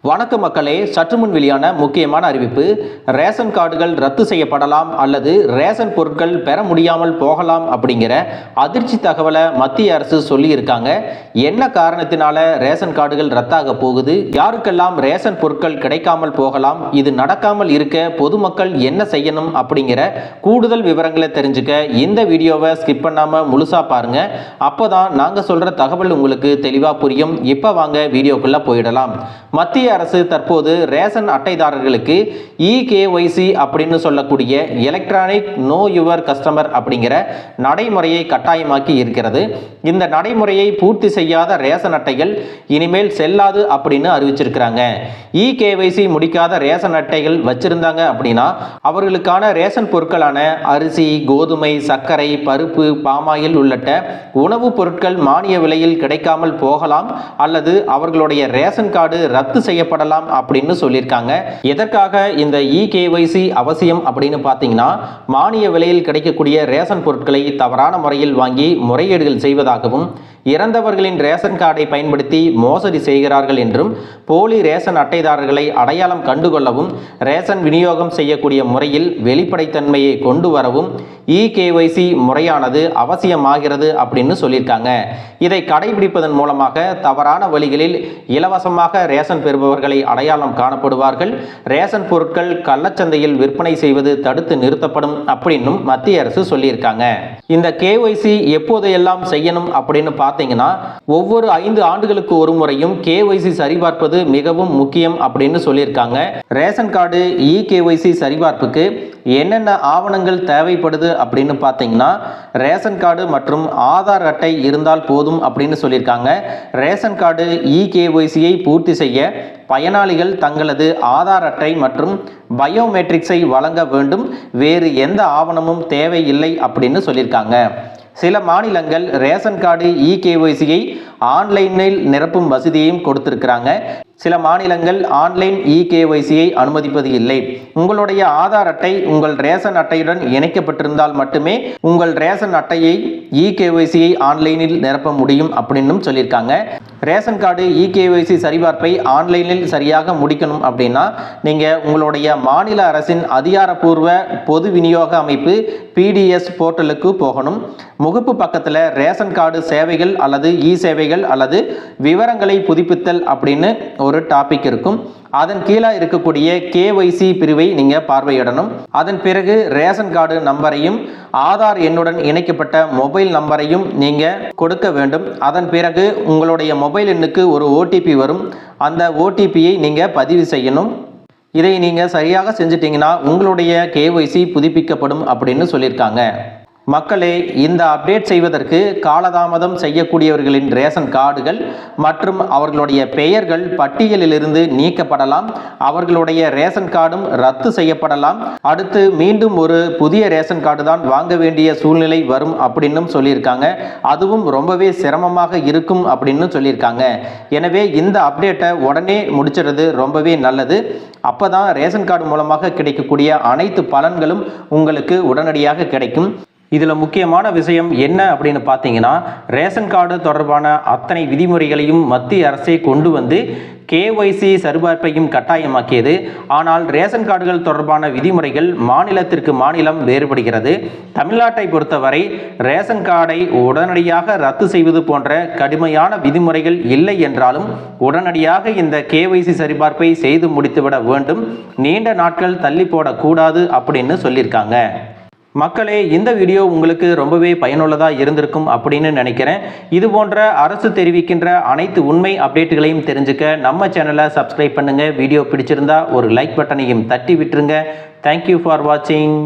வணக்க மக்களே, சற்று முன் வெளியான முக்கியமான அறிவிப்பு. ரேஷன் கார்டுகள் ரத்து செய்யப்படலாம் அல்லது ரேஷன் பொருட்கள் பெற முடியாமல் போகலாம் அப்படிங்கிற அதிர்ச்சி தகவலை மத்திய அரசு சொல்லி இருக்காங்க. என்ன காரணத்தினால ரேஷன் கார்டுகள் ரத்தாக போகுது, யாருக்கெல்லாம் ரேஷன் பொருட்கள் கிடைக்காமல் போகலாம், இது நடக்காமல் இருக்க பொதுமக்கள் என்ன செய்யணும் அப்படிங்கிற கூடுதல் விவரங்களை தெரிஞ்சுக்க இந்த வீடியோவை ஸ்கிப் பண்ணாம முழுசா பாருங்க. அப்போதான் நாங்க சொல்ற தகவல் உங்களுக்கு தெளிவா புரியும். இப்ப வாங்க வீடியோக்குள்ள போயிடலாம். மத்திய அரசு தற்போது ரேஷன் அட்டைதாரர்களுக்கு EKYC அப்படின்னு சொல்லக்கூடிய எலக்ட்ரானிக் நோ யுவர் கஸ்டமர் அப்படிங்கிற நடைமுறையை கட்டாயமாக்கி இருக்கிறது. இந்த நடைமுறையை பூர்த்தி செய்யாத ரேஷன் அட்டைகள் இனிமேல் செல்லாது அப்படின்னு அறிவிச்சிருக்கிறாங்க. EKYC முடிக்காத ரேஷன் அட்டைகள் வச்சிருந்தாங்க அப்படின்னா அவர்களுக்கான ரேஷன் பொருட்களான அரிசி, கோதுமை, சர்க்கரை, பருப்பு, பாமாயில் உள்ளிட்ட உணவுப் பொருட்கள் மானிய விலையில் கிடைக்காமல் போகலாம் அல்லது அவர்களுடைய ரேஷன் கார்டு ரத்து செய்யப்படலாம் அப்படின்னு சொல்லியிருக்காங்க. எதற்காக இந்த EKYC அவசியம் அப்படின்னு பார்த்தீங்கன்னா, மானிய விலையில் கிடைக்கக்கூடிய ரேஷன் பொருட்களை தவறான முறையில் வாங்கி முறைகேடுகள் செய்வதாகவும், இறந்தவர்களின் ரேஷன் கார்டை பயன்படுத்தி மோசடி செய்கிறார்கள் என்றும், போலி ரேஷன் அட்டைதாரர்களை அடையாளம் கண்டுகொள்ளவும், ரேஷன் விநியோகம் செய்யக்கூடிய முறையில் வெளிப்படைத்தன்மையை கொண்டு வரவும் EKYC முறையானது அவசியமாகிறது அப்படின்னு சொல்லியிருக்காங்க. இதை கடைபிடிப்பதன் மூலமாக தவறான வழிகளில் இலவசமாக ரேஷன் பெறுபவர்களை அடையாளம் காணப்படுவார்கள். ரேஷன் பொருட்கள் கள்ளச்சந்தையில் விற்பனை செய்வது தடுத்து நிறுத்தப்படும் அப்படின்னும் மத்திய அரசு சொல்லியிருக்காங்க. இந்த KYC எப்போதையெல்லாம் செய்யணும் அப்படின்னு பார்த்தீங்கன்னா, ஒவ்வொரு 5 ஆண்டுகளுக்கு ஒரு முறையும் KYC சரிபார்ப்பது மிகவும் முக்கியம் அப்படின்னு சொல்லியிருக்காங்க. ரேஷன் கார்டு EKYC சரிபார்ப்புக்கு என்னென்ன ஆவணங்கள் தேவைப்படுது அப்படின்னு பார்த்தீங்கன்னா, ரேஷன் கார்டு மற்றும் ஆதார் அட்டை இருந்தால் போதும் அப்படின்னு சொல்லியிருக்காங்க. ரேஷன் கார்டு EKYCயை பூர்த்தி செய்ய பயனாளிகள் தங்களது ஆதார் அட்டை மற்றும் பயோமெட்ரிக்ஸை வழங்க வேண்டும். வேறு எந்த ஆவணமும் தேவையில்லை அப்படின்னு சொல்லியிருக்காங்க. சில மாநிலங்கள் ரேஷன் கார்டு EKYCயை ஆன்லைனில் நிரப்பும் வசதியையும் கொடுத்திருக்கிறாங்க. சில மாநிலங்கள் ஆன்லைன் EKYCயை அனுமதிப்பது இல்லை. உங்களுடைய ஆதார் அட்டை உங்கள் ரேஷன் அட்டையுடன் இணைக்கப்பட்டிருந்தால் மட்டுமே உங்கள் ரேஷன் அட்டையை EKYCயை ஆன்லைனில் நிரப்ப முடியும் அப்படின்னு சொல்லியிருக்காங்க. ரேஷன் கார்டு EKYC சரிபார்ப்பை ஆன்லைனில் சரியாக முடிக்கணும் அப்படின்னா நீங்கள் உங்களுடைய மாநில அரசின் அதிகாரப்பூர்வ பொது விநியோக அமைப்பு PDS போர்ட்டலுக்கு போகணும். முகப்பு பக்கத்தில் ரேஷன் கார்டு சேவைகள் அல்லது சேவைகள் அல்லது விவரங்களை புதுப்பித்தல் அப்படின்னு ஒரு டாபிக் இருக்கும். அதன் கீழே இருக்கக்கூடிய KYC பிரிவை நீங்க பார்வையிடணும். அதன் பிறகு ரேஷன் கார்டு நம்பரையும் ஆதார் எண்ணுடன் இணைக்கப்பட்ட மொபைல் நம்பரையும் நீங்க கொடுக்க வேண்டும். அதன் பிறகு உங்களுடைய மொபைல் எண்ணுக்கு ஒரு OTP வரும். அந்த OTPயை நீங்க பதிவு செய்யணும். இதை நீங்க சரியாக செஞ்சிட்டீங்கன்னா உங்களுடைய KYC புதுப்பிக்கப்படும் அப்படின்னு சொல்லியிருக்காங்க. மக்களே, இந்த அப்டேட் செய்வதற்கு காலதாமதம் செய்யக்கூடியவர்களின் ரேஷன் கார்டுகள் மற்றும் அவர்களுடைய பெயர்கள் பட்டியலிலிருந்து நீக்கப்படலாம். அவர்களுடைய ரேஷன் கார்டும் ரத்து செய்யப்படலாம். அடுத்து மீண்டும் ஒரு புதிய ரேஷன் கார்டு தான் வாங்க வேண்டிய சூழ்நிலை வரும் அப்படின்னும் சொல்லியிருக்காங்க. அதுவும் ரொம்பவே சிரமமாக இருக்கும் அப்படின்னு சொல்லியிருக்காங்க. எனவே இந்த அப்டேட்டை உடனே முடிச்சிடுறது ரொம்பவே நல்லது. அப்போதான் ரேஷன் கார்டு மூலமாக கிடைக்கக்கூடிய அனைத்து பலன்களும் உங்களுக்கு உடனடியாக கிடைக்கும். இதில் முக்கியமான விஷயம் என்ன அப்படின்னு பார்த்தீங்கன்னா, ரேஷன் கார்டு தொடர்பான அத்தனை விதிமுறைகளையும் மத்திய அரசே கொண்டு வந்து KYC சரிபார்ப்பையும் கட்டாயமாக்கியது. ஆனால் ரேஷன் கார்டுகள் தொடர்பான விதிமுறைகள் மாநிலத்திற்கு மாநிலம் வேறுபடுகிறது. தமிழ்நாட்டை பொறுத்தவரை ரேஷன் கார்டை உடனடியாக ரத்து செய்வது போன்ற கடுமையான விதிமுறைகள் இல்லை என்றாலும் உடனடியாக இந்த KYC சரிபார்ப்பை செய்து முடித்துவிட வேண்டும். நீண்ட நாட்கள் தள்ளி போடக்கூடாது அப்படின்னு சொல்லியிருக்காங்க. மக்களே, இந்த வீடியோ உங்களுக்கு ரொம்பவே பயனுள்ளதாக இருந்திருக்கும் அப்படின்னு நினைக்கிறேன். இது போன்ற அரசு தெரிவிக்கின்ற அனைத்து உண்மை அப்டேட்டுகளையும் தெரிஞ்சுக்க நம்ம சேனலை சப்ஸ்கிரைப் பண்ணுங்கள். வீடியோ பிடிச்சிருந்தா ஒரு லைக் பட்டனையும் தட்டி விட்டுருங்க. தேங்க்யூ ஃபார் வாட்சிங்.